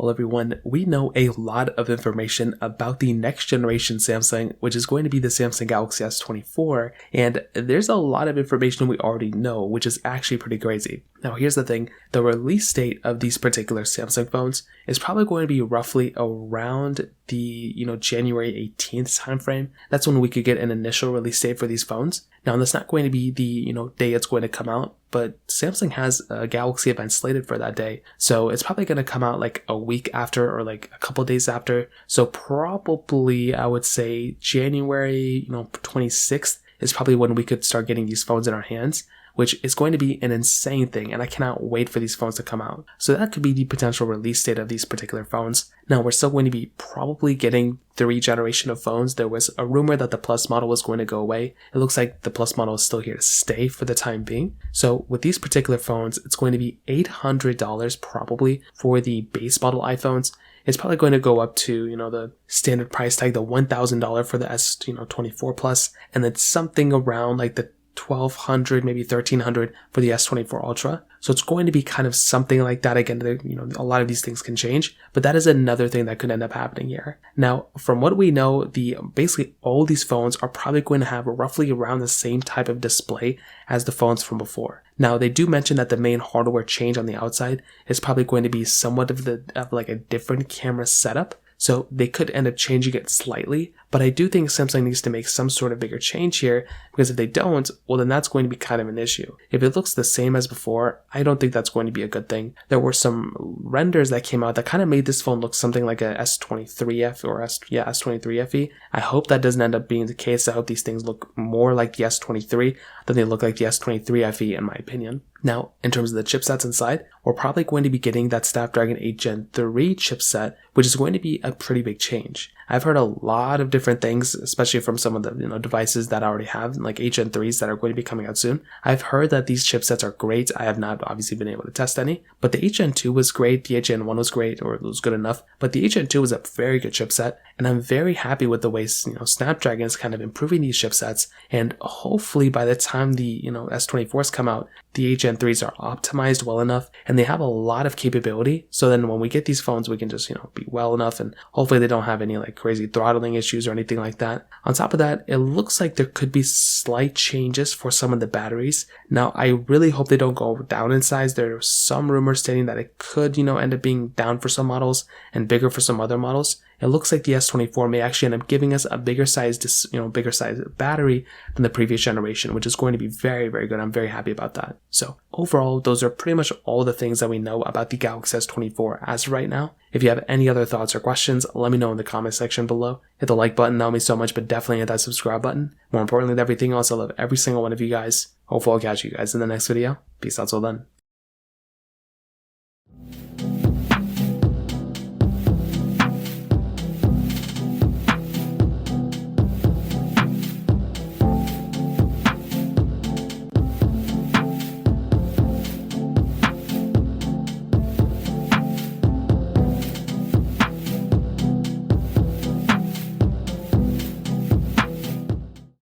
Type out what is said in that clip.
Well, everyone, we know a lot of information about the next generation Samsung, which is going to be the Samsung Galaxy S24, and there's a lot of information we already know, which is actually pretty crazy. Now, here's the thing. The release date of these particular Samsung phones is probably going to be roughly around the, January 18th timeframe. That's when we could get an initial release date for these phones. Now, that's not going to be the, day it's going to come out, but Samsung has a Galaxy event slated for that day. So it's probably going to come out like a week after or like a couple days after. So probably, I would say January, 26th is probably when we could start getting these phones in our hands, which is going to be an insane thing, and I cannot wait for these phones to come out. So that could be the potential release date of these particular phones. Now, we're still going to be probably getting 3 generations of phones. There was a rumor that the Plus model was going to go away. It looks like the Plus model is still here to stay for the time being. So with these particular phones, it's going to be $800 probably for the base model iPhones. It's probably going to go up to, the standard price tag, the $1,000 for the S24 Plus, and then something around like the $1,200, maybe $1,300 for the S24 Ultra. So it's going to be kind of something like that. Again, a lot of these things can change, but that is another thing that could end up happening here. Now, from what we know, basically all these phones are probably going to have roughly around the same type of display as the phones from before. Now, they do mention that the main hardware change on the outside is probably going to be somewhat of like a different camera setup. So they could end up changing it slightly, but I do think Samsung needs to make some sort of bigger change here, because if they don't, well, then that's going to be kind of an issue. If it looks the same as before, I don't think that's going to be a good thing. There were some renders that came out that kind of made this phone look something like a S23 or S23 FE. I hope that doesn't end up being the case. I hope these things look more like the S23 than they look like the S23 FE, in my opinion. Now, in terms of the chipsets inside, we're probably going to be getting that Snapdragon 8 Gen 3 chipset, which is going to be a pretty big change. I've heard a lot of different things, especially from some of the devices that I already have, like 8 Gen 3s that are going to be coming out soon. I've heard that these chipsets are great. I have not obviously been able to test any, but the 8 Gen 2 was great, the 8 Gen 1 was great, or it was good enough, but the 8 Gen 2 was a very good chipset, and I'm very happy with the way Snapdragon is kind of improving these chipsets, and hopefully by the time the S24s come out, the 8 Gen 3s are optimized well enough, and they have a lot of capability, so then when we get these phones, we can just be well enough, and hopefully they don't have any like crazy throttling issues or anything like that. On top of that, it looks like there could be slight changes for some of the batteries. Now, I really hope they don't go down in size. There are some rumors stating that it could end up being down for some models and bigger for some other models. It looks like the S24 may actually end up giving us a bigger size battery than the previous generation, which is going to be very, very good. I'm very happy about that. So overall, those are pretty much all the things that we know about the Galaxy S24 as of right now. If you have any other thoughts or questions, let me know in the comment section below. Hit the like button, that would mean so much, but definitely hit that subscribe button. More importantly than everything else, I love every single one of you guys. Hopefully I'll catch you guys in the next video. Peace out till then.